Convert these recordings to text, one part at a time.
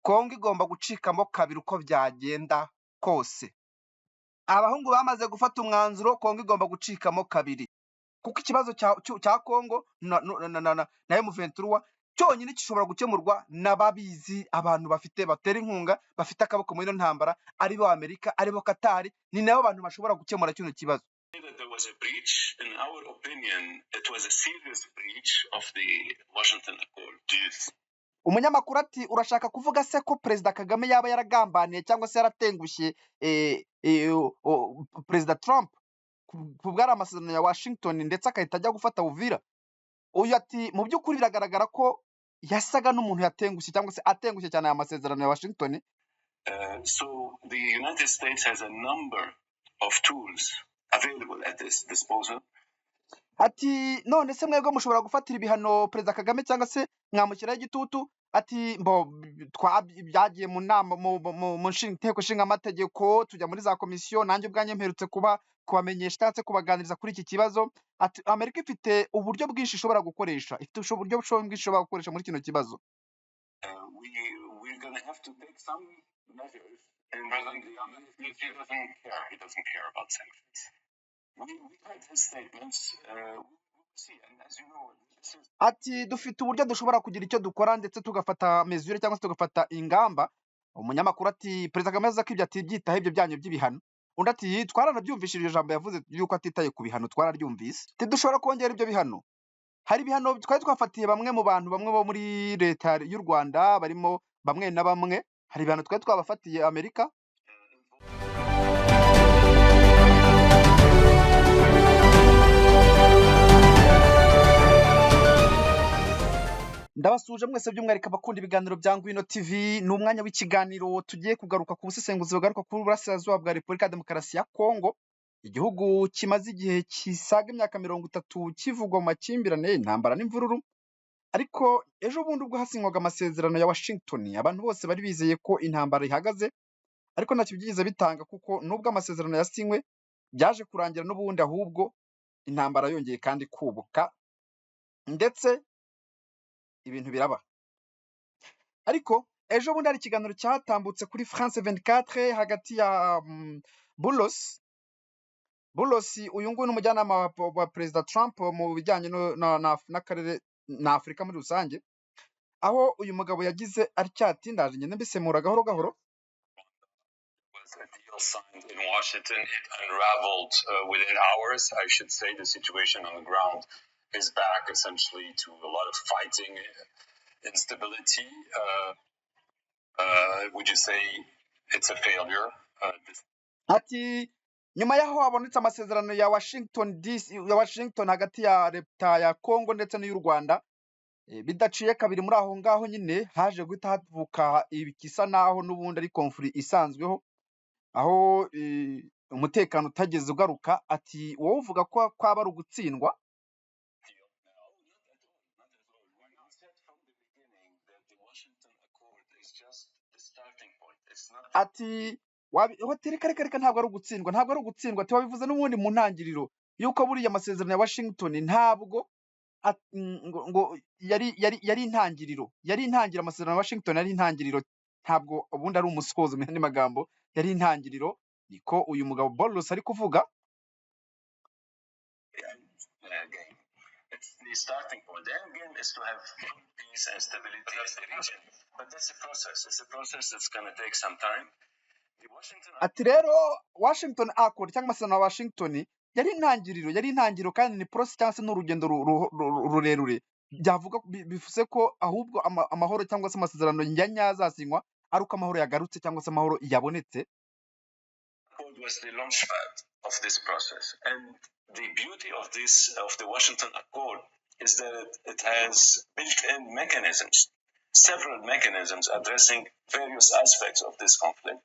Kongo igomba gucikamo kabiri uko byagenda kose. Abahungu bamaze gufata umwanzuro, Kongo igomba gucikamo kabiri. Kuko ikibazo cya Kongo na M23 cyonyine gishobora gukemurwa n'ababizi, abantu batera inkunga, bafite akaboko muri ino ntambara, aribo Amerika, aribo Katari, ni nabo bantu bashobora gukemura kino kibazo. That there was a breach. In our opinion, it was a serious breach of the Washington Accord. Umunyamakuru ati urashaka kuvuga se ko Perezida Kagame yaba yaragambaniye cyangwa se yaratengushye Perezida Trump ku bwari amasezerano ya Washington ndetse akahita ajya gufata Uvira? Uyu ati mu by'ukuri biragaragara ko yasaga n'umuntu yatengushye cyangwa se atengushye cyane aya masezerano ya Washington. So the United States has a number of tools available at its disposal. Ati none se mwebwe mushobora gufatira ibihano Perezida Kagame cyangwa se mwamushyiraho igitutu? Ati byagiye mu nama mu nteko nshinga amategeko, tujya muri za komisiyo, nanjye ubwanjye mperutse kubamenyesha cyangwa se kubaganiriza kuri iki kibazo. Ati Amerika ifite uburyo bwinshi ishobora gukoresha, ifite uburyo bwinshi ishobora gukoresha muri kino kibazo. We're going to have to take some measures, and he doesn't care about sanctions. We heard his statements. See, and as you know, ati dufite uburyo dushobora kugira icyo dukora ndetse tugafata mesure cyangwa se tugafata ingamba. Umunyamakuru ati Perezida Kagame aza ko ibyo ati byitaho ibyo byanyu by'ibihano. Undi ati twaranabyumvishije iryo jambo yavuze yuko atitaye ku bihano, twararyumvise. Dushobora kongera ibyo bihano. Hari ibihano twari twafatiye bamwe mu bantu bamwe bo muri leta y'u Rwanda, barimo bamwe na bamwe. Hari ibihano twari twabafatiye Amerika. Ndabasuje mwese by'umwihariko abakunda ibiganiro bya Ngwino TV. Ni umwanya w'ikiganiro tugiye kugaruka ku busesenguzi bugaruka ku burasirazuba bwa Repubulika ya Demokarasi ya Kongo, igihugu kimaze igihe kisaga imyaka 30 kivugwa mu makimbirane, intambara n'imvururu. Ariko ejo bundi ubwo hasinywaga amasezerano ya Washington, abantu bose bari bizeye ko intambara ihagaze, ariko ntacyo byigize bitanga, kuko nubwo amasezerano yasinywe byaje kurangira n'ubundi ahubwo intambara yongeye kandi kubuka ndetse ibintu biraba. Ariko ejo bundi hari ikiganiro cyatambutse kuri France 24 hagati ya Bulos, uyu nguyu n'umujyanama wa Perezida Trump mu bijyanye n'akarere na Afurika muri rusange, aho uyu mugabo yagize aryati, ndaje ngende mbisemura gahoro gahoro. A deal signed in Washington, it unraveled within hours. I should say the situation on the ground is back essentially to a lot of fighting, instability. Would you say it's a failure? Ati nyuma yaho habonetse amasezerano ya Washington hagati ya leta ya Kongo ndetse n'iy'u Rwanda, bidaciye kabiri muri aho ngaho nyine haje guhita havuka ibikisa naho n'ubundi ari conflict isanzweho, aho umutekano utageze ugaruka. Ati wowe uvuga ko kwaba ari ugutsindwa? Ati reka ntabwo ari ugutsindwa, ati wabivuze n'ubundi mu ntangiriro yuko buriya amasezerano ya Washington ntabwo ngo yari intangiriro, amasezerano ya Washington yari intangiriro, ntabwo ubundi ari umusozo. Mu yandi magambo yari intangiriro, niko uyu mugabo Bolos ari kuvuga. It's the starting point. The end game is to have peace and stability in the region. But that's a process. It's a process that's going to take some time. Ati rero Washington Accord cyangwa amasezerano ya Washington yari intangiriro kandi ni process cyangwa se n'urugendo rurerure. Byavuga bivuze ko ahubwo amahoro cyangwa se amasezerano ya nyazasinywa ari uko amahoro yagarutse cyangwa se amahoro yabonetse. Accord was the launchpad of this process, and the beauty of the Washington Accord is that it has built-in mechanisms, several mechanisms addressing various aspects of this conflict.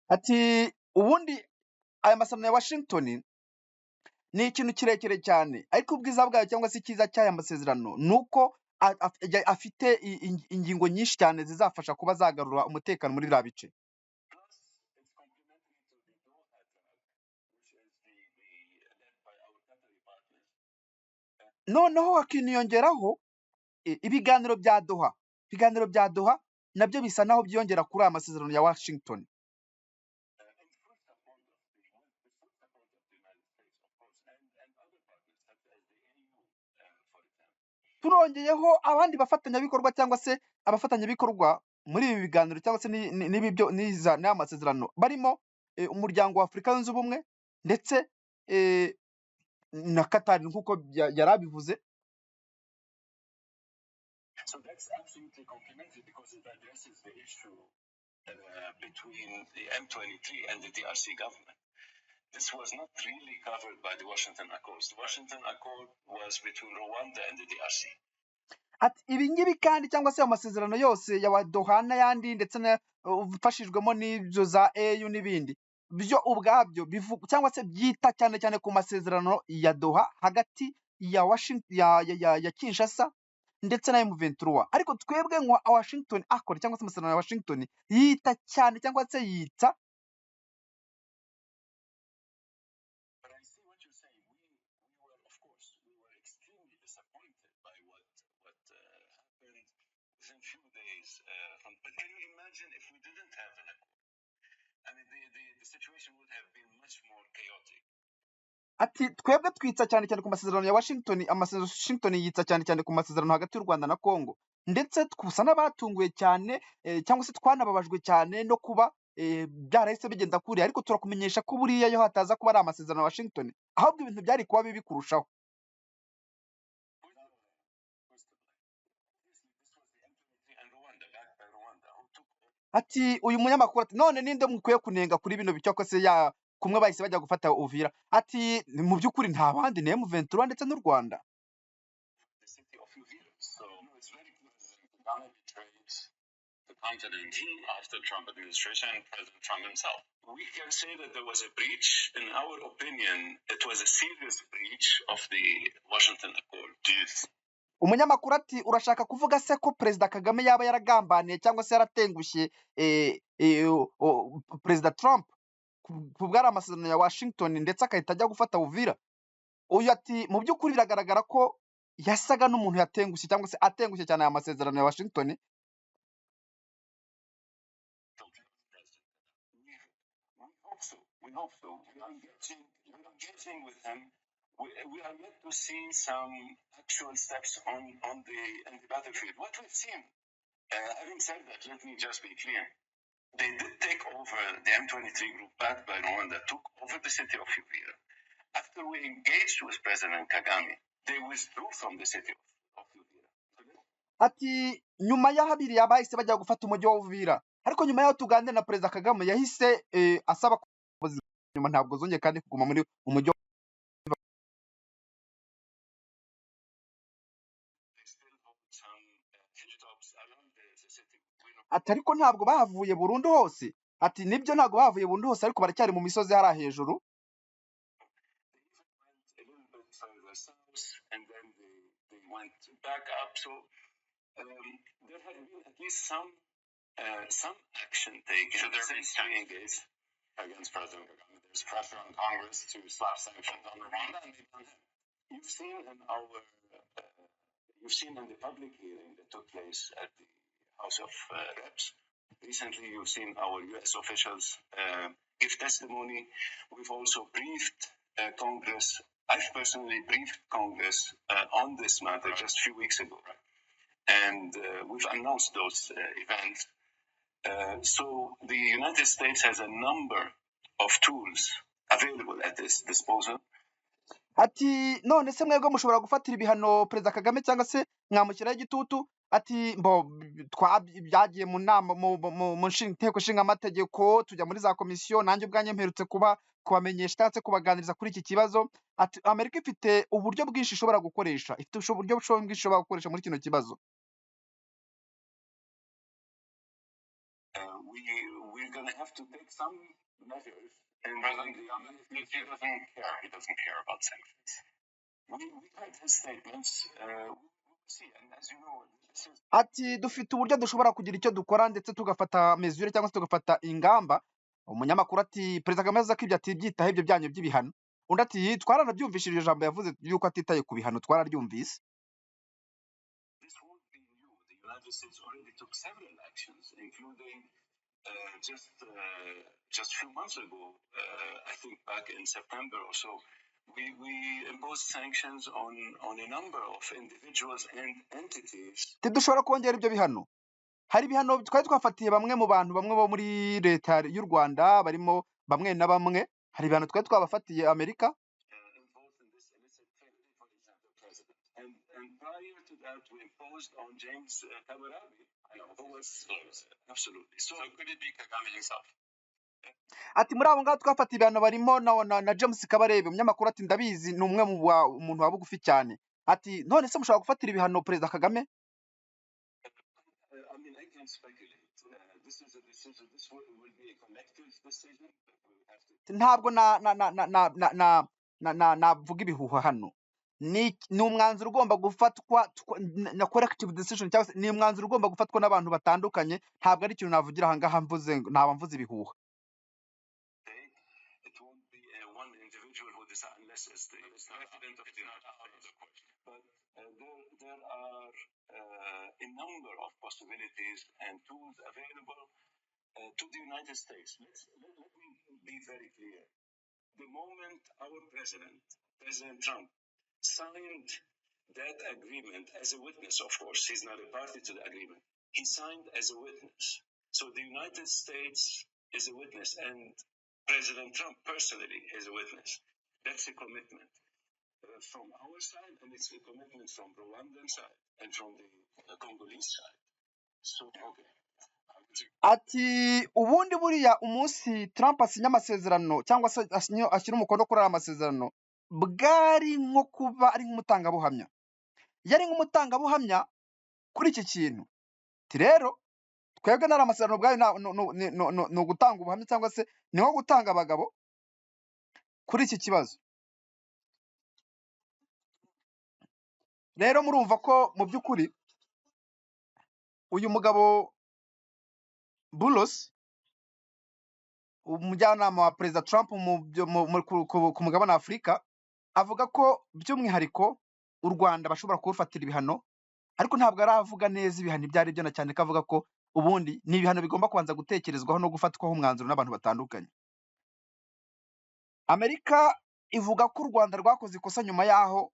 Ati ubundi aya masezerano ya Washington ni ikintu kirekire cyane, ariko ubwiza bwayo cyangwa se icyiza cy'aya masezerano nuko afite ingingo nyinshi cyane zizafasha kuba zagarura umutekano muri bya bice. Noneho hakiniyongeraho ibiganiro bya Doha nabyo bisa naho byiyongera kuri aya masezerano ya Washington. in full support of the United States, of course, and other partners such as the EU, for example. Turongeyeho abandi bafatanyabikorwa cyangwa se abafatanyabikorwa muri ibi biganiro cyangwa se n'aya masezerano barimo umuryango wa Afurika yunze ubumwe ndetse na Qatar nk'uko yari abivuze. So that's absolutely complementary because it addresses the issue between the M23 and the DRC government. This was not really covered by the Washington Accords. The Washington Accord was between Rwanda and the DRC. Ati ibi ngibi kandi cyangwa se amasezerano yose ya Doha n'ayandi ndetse ufashijwemo n'ibyo za AU n'ibindi byo ubwabyo bivuga cyangwa se byita cyane cyane ku masezerano ya Doha hagati ya ya Kinshasa ndetse na M23, ariko twebwe nka Washington Accord cyangwa se amasezerano ya Washington yita cyane cyangwa se yita. But I see what you're saying. We were, of course, we were extremely disappointed by what happened within few days. But can you imagine if we didn't have an accord? I mean, the situation would have been much more chaotic. Ati twebwe twitsa cyane cyane ku masezerano ya Washington, amasezerano Washington yitsa cyane cyane ku masezerano hagati y'u Rwanda na Congo, ndetse twusa n'abatunguwe cyane cyangwa se twanababajwe cyane no kuba byarahise bigenda kuri, ariko turakumenyesha ko buriya yo hataza kuba ari amasezerano ya Washington ahubwo ibintu byari kuba bibi kurushaho. Ati uyu munyamakuru ati none ninde mukwiye kunenga kuri bino bicyo kose ya kumwe bahise bajya gufata Uvira. Ati mu by'ukuri nta bandi ni M23 ndetse n'u Rwanda. The city of Uvira. So it's very clear that Kagame betrayed the continent after Trump administration and President Trump himself. We can say that there was a breach. In our opinion, it was a serious breach of the Washington Accord. Umunyamakuru ati urashaka kuvuga se ko Perezida Kagame yaba yaragambaniye cyangwa se yaratengushye Perezida Trump ku bwari amasezerano ya Washington ndetse akahita ajya gufata Uvira? Uyu ati mu by'ukuri biragaragara ko yasaga n'umuntu yatengushye cyangwa se atengushye cyane aya masezerano ya Washington. We hope so. We are engaging with him. We are yet to see some actual steps on the battlefield. What we've seen, having said that, let me just be clear. They did take over the M23 group backed by Rwanda, took over the city of Uvira. After we engaged with President Kagame, they withdrew from the city of Uvira. Ati nyuma ya habiri yabahise bajya gufata umujyi wa Uvira, ariko nyuma yaho tuganira na Perezida Kagame yahise asaba nyuma ntabwo zongeye kandi kuguma muri umujyi. Ati ariko ntabwo bahavuye burundu hose. Ati nibyo ntabwo bahavuye burundu hose ariko baracyari mu misozi hari hejuru. There had been at least some action taken. So there is engaged against President Kagame. There's pressure on Congress to slap sanctions on Rwanda, and they've done it. You've seen in the public hearing that took place at the House of Reps. Recently, you've seen our U.S. officials give testimony. We've also briefed Congress. I've personally briefed Congress on this matter just a few weeks ago, right? And we've announced those events. So the United States has a number of tools available at its disposal. Ati none se mwebwe mushobora gufatira ibihano Perezida Kagame cyangwa se mwamushyiraho igitutu? Ati byagiye mu nama mu nteko nshinga amategeko, tujya muri za komisiyo, nanjye ubwanjye mperutse kubamenyesha cyangwa se kubaganiriza kuri iki kibazo. Ati Amerika ifite uburyo bwinshi ishobora gukoresha, ifite uburyo bwinshi ishobora gukoresha muri kino kibazo. We're going to have to take some measures. And he doesn't care. He doesn't care about sanctions. We heard his statements. We'll see. And as you know, ati dufite uburyo dushobora kugira icyo dukora ndetse tugafata mesure cyangwa se tugafata ingamba. Umunyamakuru ati Perezida Kagame aza ko ibyo atibyitaho ibyo byanyu by'ibihano. Undi ati twaranabyumvishije ijambo yavuze yuko atitaye ku bihano twararyumvise. This won't be new. The United States already took several actions including just a few months ago, I think back in September or so, we imposed sanctions on a number of individuals and entities. Tidushobora kongera ibyo bihano. Hari ibihano twari twafatiye bamwe mu bantu bamwe bo muri leta y'u Rwanda barimo bamwe na bamwe. Hari ibihano twari twabafatiye Amerika. Involved in this illicit trade, for example, president. And prior to that, we imposed on James Kabarebe, who was absolutely. So could it be Kagame himself? Ati muri abo ngabo twafatiye ibihano barimo na James Kabarebe, umunyamakuru ati ndabizi ni umwe mu umuntu wa bugufi cyane. Ati none se mushobora gufatira ibihano Perezida Kagame? I mean, I can't speculate. This is a decision. This will be a collective decision. Ntabwo navuga ibihuha hano. Ni umwanzuro ugomba gufatwa na collective decision, cyangwa ni umwanzuro ugomba gufatwa n'abantu batandukanye. Ntabwo ari ikintu navugira aha ngaha ntaba mvuze ibihuha. It won't be one individual who decides unless it's the president of the United States. But there are a number of possibilities and tools available to the United States. Let me be very clear. The moment our President Trump, signed that agreement as a witness, of course, he's not a party to the agreement. He signed as a witness. So the United States is a witness, and President Trump personally is a witness. That's a commitment from our side, and it's a commitment from Rwandan side and from the Congolese side. So, okay. Ati ubundi buriya umunsi Trump asinya amasezerano cyangwa se ashyira umukono kuri aya masezerano, bwari nko kuba ari nk'umutangabuhamya. Yari nk'umutangabuhamya kuri iki kintu. Rero twebwe nari amasezerano bwayo no gutanga ubuhamya, cyangwa se ni nko gutanga abagabo kuri iki kibazo. Rero murumva ko mu by'ukuri uyu mugabo Bulos, umujyanama wa Perezida Trump ku mugabane wa Afurika, avuga ko by'umwihariko u Rwanda bashobora kurufatira ibihano, ariko ntabwo aravuga neza ibihano ibyo ari byo, na cyane ko avuga ko ubundi ni ibihano bigomba kubanza gutekerezwaho no gufatwaho umwanzuro n'abantu batandukanye. Amerika ivuga ko u Rwanda rwakoze ikosa nyuma yaho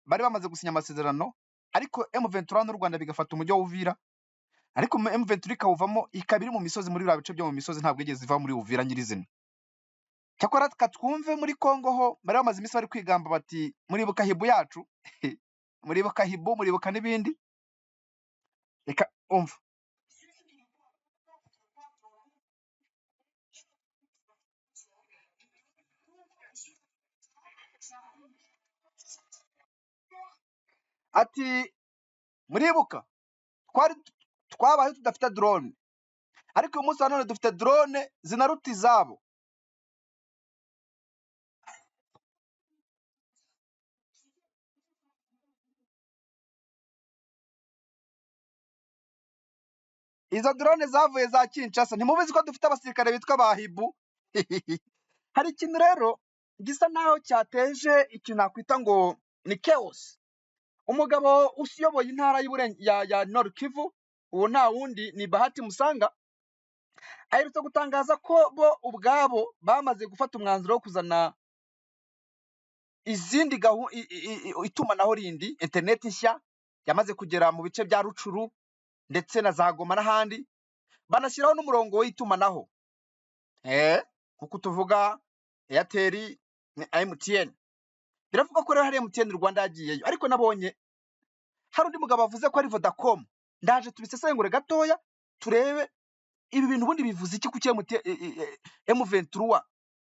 bari bamaze gusinya amasezerano, ariko M23 n'u Rwanda bigafata umujyi wa Uvira, ariko M23 ikawuvamo ikaba iri mu misozi, muri bice byo mu misozi, ntabwo igeze iva muri Uvira nyirizina. Cyakora twumve muri Kongo ho bari bamaze iminsi bari kwigamba bati muribuka hibu yacu muribuka hibu, muribuka n'ibindi. Reka umva. Ati muribuka twabaye tudafite drone, ariko uyu munsi none dufite drone zinaruta izabo. Izo drone zavuye za Kinshasa. Ntimubizi ko dufite abasirikare bitwa bahibu? Hari ikintu rero gisa naho cyateje ikintu nakwita ngo ni chaos. Umugabo usiyoboye intara ya Nord Kivu, uwo nta wundi ni Bahati Musanga, aherutse gutangaza ko bo ubwabo bamaze gufata umwanzuro wo kuzana izindi itumanaho rindi, internet nshya yamaze kugera mu bice bya Rucuru ndetse na za Goma n'ahandi, banashyiraho n'umurongo w'itumanaho kuko tuvuga Airtel na MTN. Biravuga ko rero hari MTN Rwanda yagiyeyo, ariko nabonye hari undi mugabo avuze ko ari Vodacom. Ndaje tubisesengure gatoya turebe ibi bintu ubundi bivuze iki ku M23.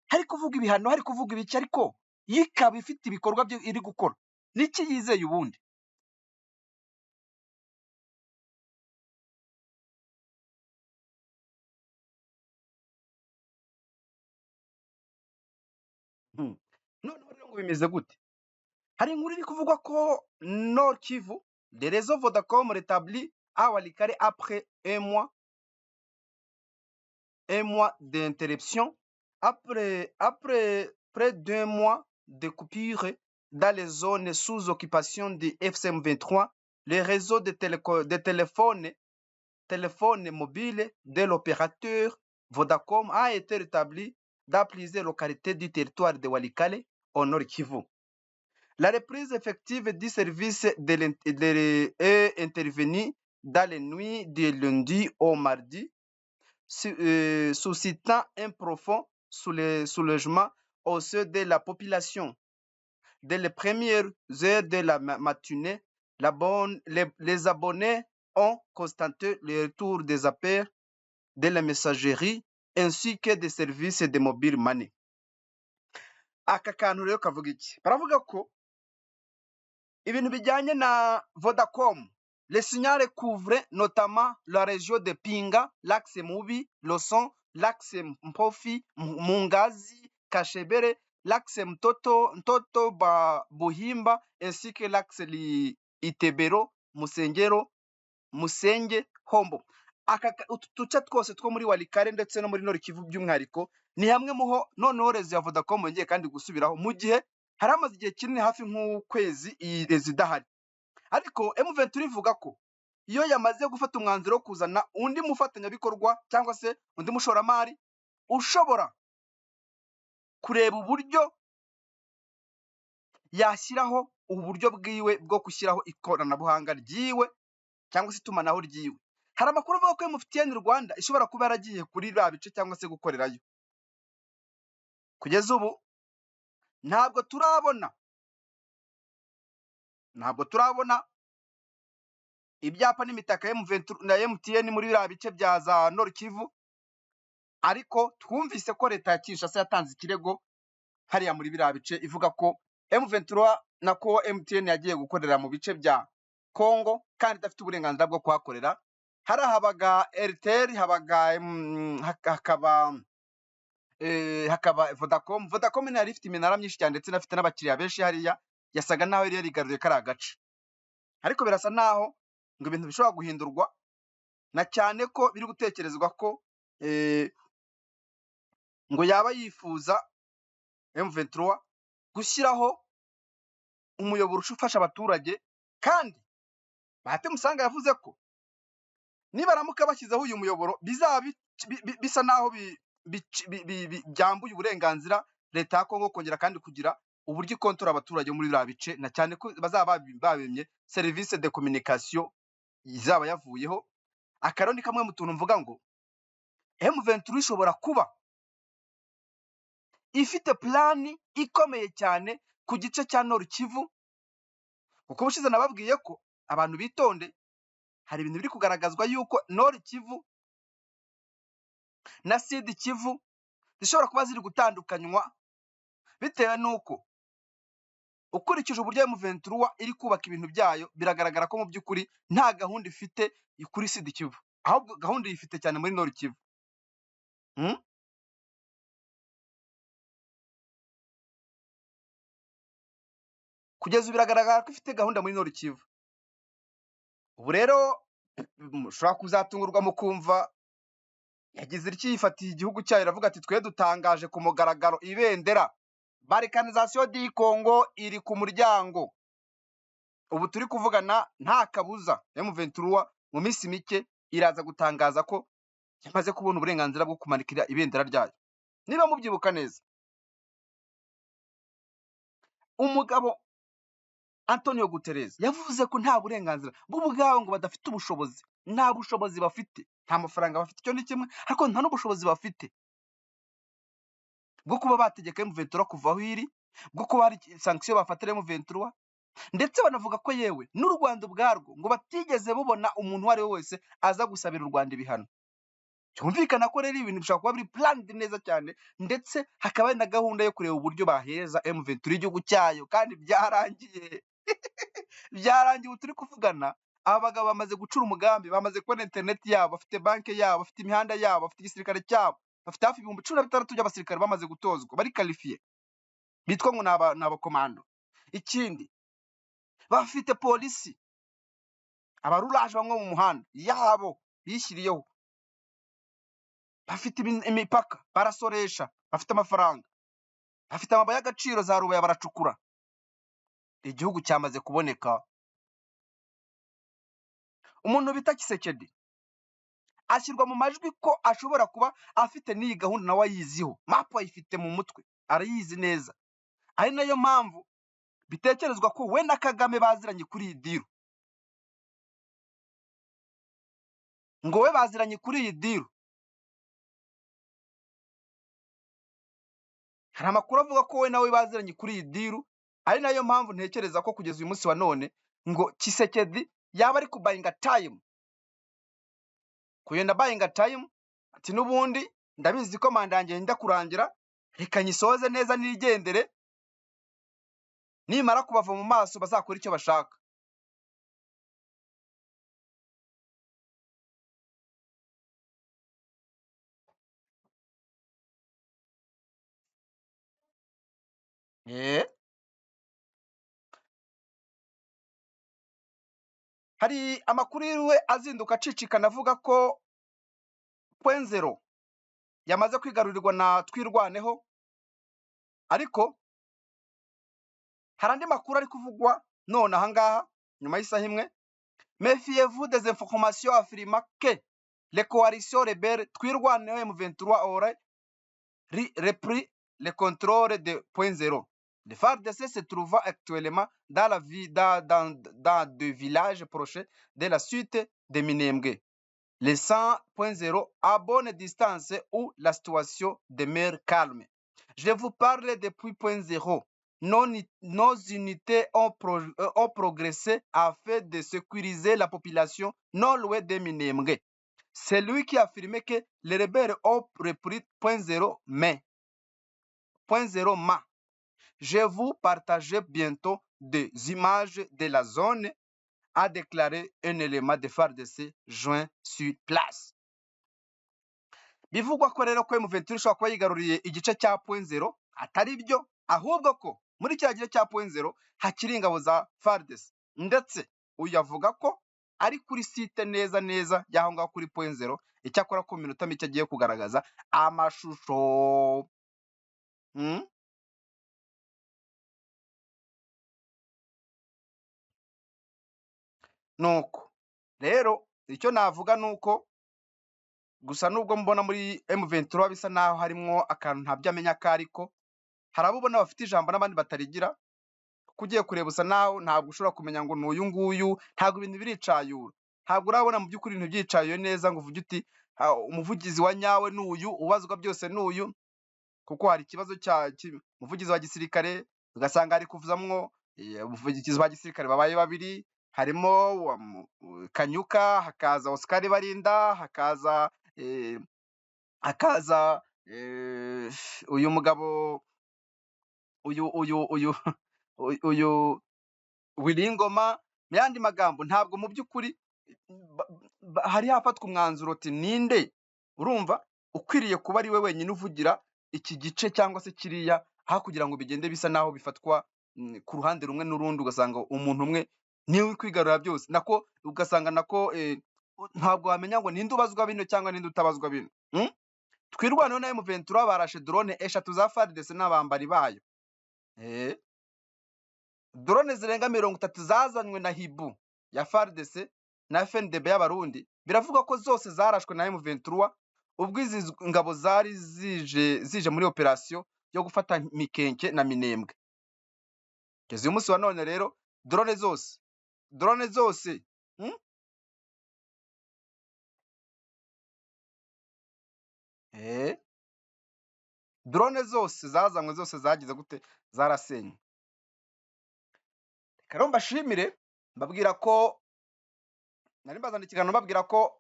Hari kuvuga ibihano, hari kuvuga ibiki, ariko yikaba ifite ibikorwa byo iri gukora. Niki yizeye ubundi? None rero ngo bimeze gute? Hari inkuru iri kuvuga ko Nord Kivu, les réseaux Vodacom rétablis à Walikale après un mois d'interruption, après près d'un mois de coupure dans les zones sous occupation de FCM23, les réseaux de téléphone mobile de l'opérateur Vodacom a été rétabli dans plusieurs localités du territoire de Walikale au Nord Kivu. La reprise effective du service est intervenue dans les nuits de lundi au mardi, suscitant un profond soulagement au sein de la population. Dès les premières heures de la matinée, les abonnés ont constaté le retour des appels de la messagerie ainsi que des services de mobile money. Aka kantu rero kavuga iki? Baravuga ko ibintu bijyanye na Vodacom, les signaux couvrent notamment la région de Pinga, l'axe Mubi, Loson, l'axe Mpofi, Mungazi, Kashebere, l'axe Mtoto Buhimba, ainsi que l'axe Itebero, Musenge, Hombo. Utu duce twose two muri Walikale ndetse no muri Nord Kivu by'umwihariko ni hamwe muho noneho rezo ya Vodacom yongeye kandi gusubiraho mu gihe hari amaze igihe kinini hafi nk'ukwezi iyi rezo idahari. Ariko M23 ivuga ko iyo yamaze gufata umwanzuro wo kuzana undi mufatanyabikorwa cyangwa se undi mushoramari ushobora kureba uburyo yashyiraho uburyo bwiwe bwo gushyiraho ikoranabuhanga ryiwe cyangwa se itumanaho ryiwe. Hari amakuru avuga ko MTN Rwanda ishobora kuba yaragiye kuri bya bice cyangwa se gukorerayo. Kugeza ubu ntabwo turabona ibyapa n'imitaka ya MTN muri bya bice bya za Nord Kivu, ariko twumvise ko leta ya Kinshasa yatanze ikirego hariya muri bya bice ivuga ko M23 nako MTN yagiye gukorera mu bice bya Congo kandi idafite uburenganzira bwo kuhakorera. Hari habaga Airtel, hakaba Vodacom. Vodacom yari ifite iminara myinshi cyane ndetse inafite n'abakiriya benshi hariya, yasaga naho yari yarigaruye kari agace. Ariko birasa naho ngo ibintu bishobora guhindurwa, na cyane ko biri gutekerezwa ko ngo yaba yifuza M23 gushyiraho umuyoboro ufasha abaturage, kandi Bahati Musanga yavuze ko nibaramuka bashyizeho uyu muyoboro bizaba bisa naho byambuye uburenganzira leta ya Kongo kongera kandi kugira uburyo ikontora abaturage muri bya bice, na cyane ko bazaba babimye service de communication izaba yavuyeho. Akaro ni kamwe mu tuntu mvuga ngo M23 ishobora kuba ifite plani ikomeye cyane ku gice cya Nord Kivu, kuko bushize nababwiye ko abantu bitonde, hari ibintu biri kugaragazwa yuko Nord Kivu na Sud Kivu zishobora kuba ziri gutandukanywa bitewe n'uko ukurikije uburyo M23 iri kubaka ibintu byayo biragaragara ko mu by'ukuri nta gahunda ifite kuri Sud Kivu, ahubwo gahunda yifite cyane muri Nord Kivu. Kugeza ubu biragaragara ko ifite gahunda muri Nord Kivu. Ubu rero mushobora kuzatungurwa mu kumva yagize yifatiye igihugu cyayo iravuga ati twe dutangaje ku mugaragaro ibendera, balkanisation du Congo iri ku muryango. Ubu turi kuvugana nta kabuza M23 mu minsi mike iraza gutangaza ko yamaze kubona uburenganzira bwo kumanikira ibendera ryayo. Niba mubyibuka neza, umugabo Antonio Guterres yavuze ko nta burenganzira bo ubwabo ngo badafite ubushobozi, nta bushobozi bafite, nta mafaranga bafite, icyo ni kimwe, ariko nta n'ubushobozi bafite bwo kuba bategeka M23 kuva aho iri, bwo kuba hari sanction bafatira M23, ndetse banavuga ko yewe n'u Rwanda ubwarwo ngo batigeze bubona umuntu wari wese aza gusabira u Rwanda ibihano. Cyumvikana ko rero ibintu bishobora kuba biri planned neza cyane, ndetse hakaba na gahunda yo kureba uburyo baheza M23 igihugu cyayo, kandi byarangiye byarangiye. Ubu turi kuvugana aba bagabo bamaze gucura umugambi, bamaze kubona internet yabo, bafite banke yabo, bafite imihanda yabo, bafite igisirikare cyabo, bafite hafi 16,000 by'abasirikare bamaze gutozwa, bari qualifié, bitwa ngo ni abakomando. Ikindi bafite polisi, abaruraje bamwe mu muhanda yabo bishyiriyeho, bafite imipaka barasoresha, bafite amafaranga, bafite amabuye y'agaciro za Rubaya baracukura. Igihugu cyamaze kuboneka. Umuntu bita Kisekedi ashyirwa mu majwi ko ashobora kuba afite n'iyi gahunda nawe ayiziho, mapu ayifite mu mutwe, arayizi neza. Ari nayo mpamvu bitekerezwa ko we na Kagame baziranye kuri iyi diru, ngo we baziranye kuri iyi diru. Hari amakuru avuga ko we nawe baziranye kuri iyi diru, ari nayo mpamvu ntekereza ko kugeza uyu munsi wa none ngo Tshisekedi yaba ari kubayinga time, kugenda bayinga time, ati n'ubundi ndabizi ko manda yanjye yenda kurangira, reka nyisoze neza nigendere, nimara kubava mu maso bazakora icyo bashaka. Hari amakuru yiwe azinduka acicikana avuga ko point zero yamaze kwigarurirwa na Twirwaneho, ariko hari andi makuru ari kuvugwa none ahangaha nyuma y'isaha imwe. Méfiez-vous des informations affirmant que les coalitions rebelles Twirwaneho M23 auraient repris le contrôle de point zero. Le FARDC se trouve actuellement dans deux villages proches de la suite de Minembwe, laissant point zero à bonne distance où la situation demeure calme. Je vous parle depuis point zero. Nos unités ont progressé afin de sécuriser la population non loin de Minembwe. C'est lui qui affirmait que les rebelles ont repris point zero, mais je vous partagerai bientôt des images de la zone, a déclaré un élément de FARDC joint sur place. Bivugwa ko rero ko M23 ishobora kuba yigaruriye igice cya point zero, atari byo, ahubwo ko muri kiriya gice cya point zero hakiri ingabo za FARDC, ndetse uyu avuga ko ari kuri site neza neza y'aho ngaho kuri point zero, icyakora ko mu minota mike agiye kugaragaza amashusho. Nuko rero icyo navuga nuko gusa nubwo mbona muri M23 bisa naho harimo akantu ntabyo amenya ko, ariko hari abo ubona bafite ijambo n'abandi batarigira, kugiye kureba usa naho ntabwo ushobora kumenya ngo n'uyu nguyu, ntabwo ibintu biricayura, ntabwo urabona mu by'ukuri ibintu byicayuye neza ngo uvuge uti umuvugizi wa nyawe n'uyu, ubazwa byose n'uyu, kuko hari ikibazo cya umuvugizi wa gisirikare ugasanga ari kuvuzamwo umuvugizi wa gisirikare babaye babiri, harimo Kanyuka, hakaza Oscar Barinda, hakaza uyu mugabo uyu Wiringoma. Mu yandi magambo ntabwo mu by'ukuri hari hafatwa umwanzuro ati ninde urumva ukwiriye kuba ari we wenyine uvugira iki gice cyangwa se kiriya, aho kugira ngo bigende bisa naho bifatwa ku ruhande rumwe n'urundi, ugasanga umuntu umwe niwe kwigarura byose, nako ugasanga nako ntabwo wamenya ngo ninde ubazwa bino cyangwa ninde utabazwa bino. Twirwaneho na M23 barashe drone 3 za FARDC n'abambari bayo. Drone zirenga 30 zazanywe na Hibu ya FARDC na FNDB y'abarundi, biravuga ko zose zarashwe na M23 ubwo izi ngabo zari zije muri operation yo gufata Mikenke na Minembwe. Kezi uyu munsi wa none rero drone zose drone zose zazanywe zose zagize gute, zarasenywe. Rero mbashimire, mbabwira ko nari mbazana ikiganiro mbabwira ko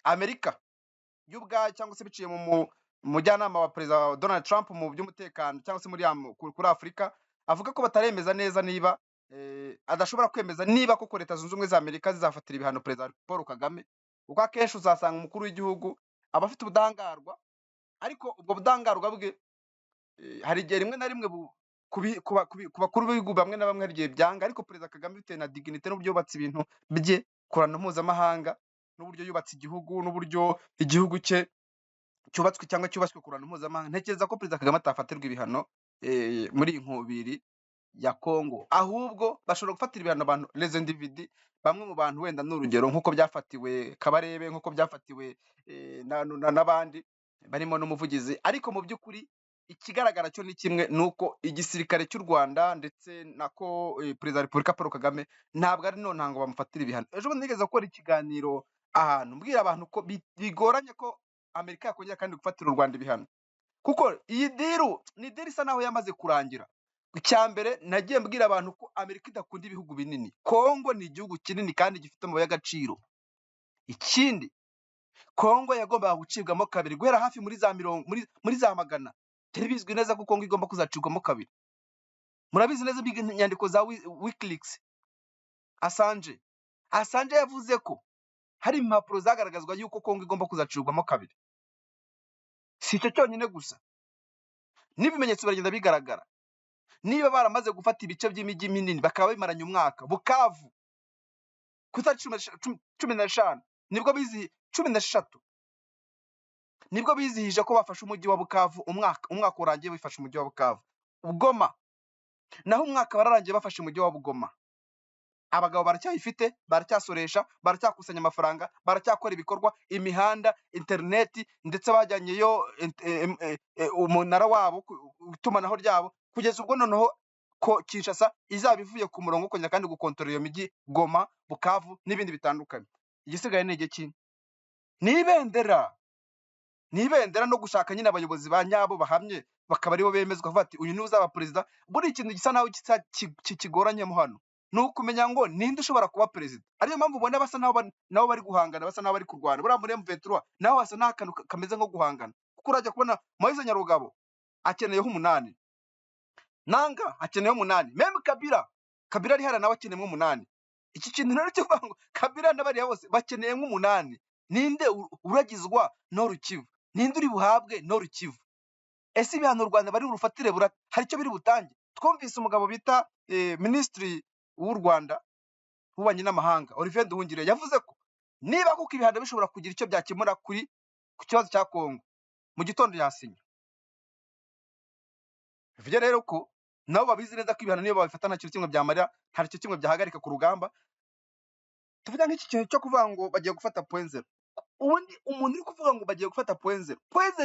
Amerika y'ubwayo cyangwa se biciye mu mujyanama wa Perezida Donald Trump mu by'umutekano cyangwa se kuri Afurika, avuga ko bataremeza neza niba adashobora kwemeza niba koko Leta Zunze Ubumwe za Amerika zizafatira ibihano Perezida Paul Kagame, kuko akenshi uzasanga umukuru w'igihugu aba afite ubudahangarwa, ariko ubwo budahangarwa bwe hari igihe rimwe na rimwe ku bakuru b'ibihugu bamwe na bamwe hari igihe byanga, ariko Perezida Kagame bitewe na dignité n'uburyo yubatse ibintu bye kurana mpuzamahanga, n'uburyo yubatse igihugu, n'uburyo igihugu cye cyubatswe cyangwa cyubatswe kurana mpuzamahanga, ntekereza ko Perezida Kagame atafatirwa ibihano muri iyi nkubiri ya Congo, ahubwo bashobora gufatira ibihano abantu les individus bamwe mu bantu wenda n'urugero nk'uko byafatiwe Kabarebe, nk'uko byafatiwe n'abandi barimo n'umuvugizi, ariko mu by'ukuri ikigaragara cyo ni kimwe, ni uko igisirikare cy'u Rwanda ndetse nako perezida wa Repubulika Paul Kagame ntabwo ari nonaha ngo bamufatire ibihano. Ejo bundi nigeze gukora ikiganiro ahantu mbwira abantu ko bigoranye ko Amerika yakongera kandi gufatira u Rwanda ibihano, kuko iyi diru ni diru isa naho yamaze kurangira. Icya mbere nagiye mbwira abantu ko Amerika idakunda ibihugu binini. Kongo ni igihugu kinini kandi gifite amabuye y'agaciro. Ikindi, Kongo yagombaga gucibwamo kabiri guhera hafi muri za magana. Byari bizwi neza ko Kongo igomba kuzacibwamo kabiri. Murabizi neza inyandiko za WikiLeaks. Assange yavuze ko hari impapuro zagaragazwa yuko Kongo igomba kuzacibwamo kabiri. Si icyo cyonyine gusa, n'ibimenyetso biragenda bigaragara. Niba baramaze gufata ibice by'imijyi minini bakaba bimaranye umwaka, Bukavu ku itariki 15 nibwo bizi 16 nibwo bizihije ko bafashe umujyi wa Bukavu, umwaka urangiye bifashe umujyi wa Bukavu. Goma naho umwaka wararangiye bafashe umujyi wa Goma. Abagabo baracyayifite, baracyasoresha, baracyakusanya amafaranga, baracyakora ibikorwa, imihanda, interineti, ndetse bajyanyeyo umunara wabo, itumanaho ryabo, kugeza ubwo noneho ko Kinshasa izaba ivuye ku murongo kongera kandi gukontorora iyo mijyi, Goma, Bukavu n'ibindi bitandukanye. Igisigaye ni igiki? Ni ibendera no gushaka nyine abayobozi ba nyabo bahamye, bakaba aribo bemezwa kuvuga ati uyu niwe uzaba perezida. Buri ikintu gisa naho kigoranyemo hano ni ukumenya ngo ninde ushobora kuba perezida. Ariyo mpamvu ubona basa nabo bari guhangana, basa nabo bari kurwana. Buriya muri M23 naho hasa n'akantu kameze nko guhangana, kuko urajya kubona Moise Nyarugabo akeneyeho 8, Nanga akeneyeho 8, meme Kabila ari hara nawe akeneyemo 8. Iki kintu rero cyo kuvuga ngo Kabila n'abariya bose bakeneyemo 8, ninde uragizwa no Rukivu? Ninde uri buhabwe no Rukivu? Ese ibihano u Rwanda bari urufatire hari icyo biri butange? Twumvise umugabo bita Minisitiri w'u Rwanda w'ububanyi n'amahanga Olivier Nduhungire yavuze ko niba kuko ibihano bishobora kugira icyo byakemura ku kibazo cya Kongo, mu gitondo yasinya. Bivuze rero ko nabo babizi neza ko ibihano niyo babifata nta kintu kimwe byamarira, nta kintu kimwe byahagarika ku rugamba. Tuvuga nk'iki kintu cyo kuvuga ngo bagiye gufata point zero. Ubundi umuntu uri kuvuga ngo bagiye gufata point zero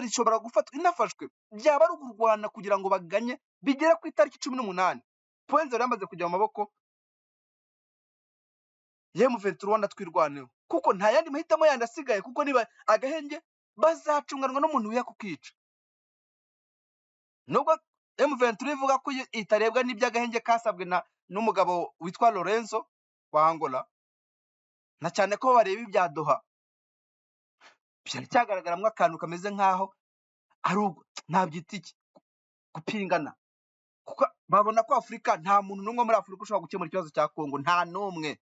ishobora gufatwa inafashwe, byaba ari ukurwana kugira ngo baganye bigera ku itariki 18. Point zero yamaze kujya mu maboko M23 ndatwirwaneho, kuko nta yandi mahitamo yandi asigaye, kuko niba agahenge bazacunganwa n'umuntu wiya kukica. Nubwo M23 ivuga ko itarebwa n'iby'agahenge kasabwe n'umugabo witwa Lorenzo wa Angola, na cyane ko bareba ibya Doha, byari cyagaragaramwe akantu kameze nkaho ari ntabyita iki gupingana, kuko babona ko Afurika nta muntu n'umwe muri Afurika ushobora gukemura ikibazo cya Kongo, nta n'umwe.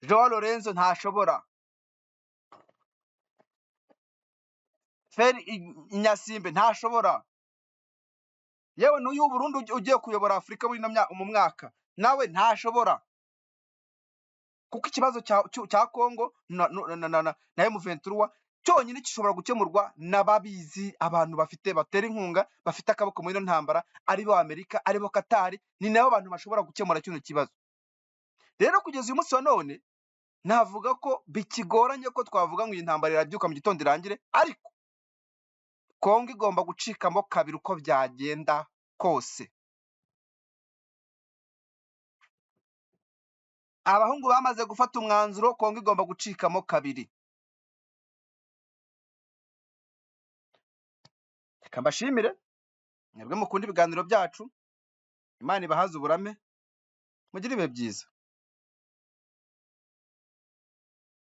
Joao Lorenzo ntashobora, Feri Inyasimbe ntashobora, yewe n'uyu Burundi ugiye kuyobora Afurika mu mwaka nawe ntashobora, kuko ikibazo cya Kongo na M23 cyonyine gishobora gukemurwa n'ababizi, abantu batera inkunga, bafite akaboko muri ino ntambara, aribo Amerika, aribo Katari, ni nabo abantu bashobora gukemura kino kibazo. Rero kugeza uyu munsi wa none navuga ko bikigoranye ko twavuga ngo iyi ntambara irabyuka mu gitondo irangire, ariko Kongo igomba gucikamo kabiri uko byagenda kose. Abahungu bamaze gufata umwanzuro, Kongo igomba gucikamo kabiri. Reka mbashimire mwebwe mukunda ibiganiro byacu, Imana ibahaze uburame, mugire ibihe byiza.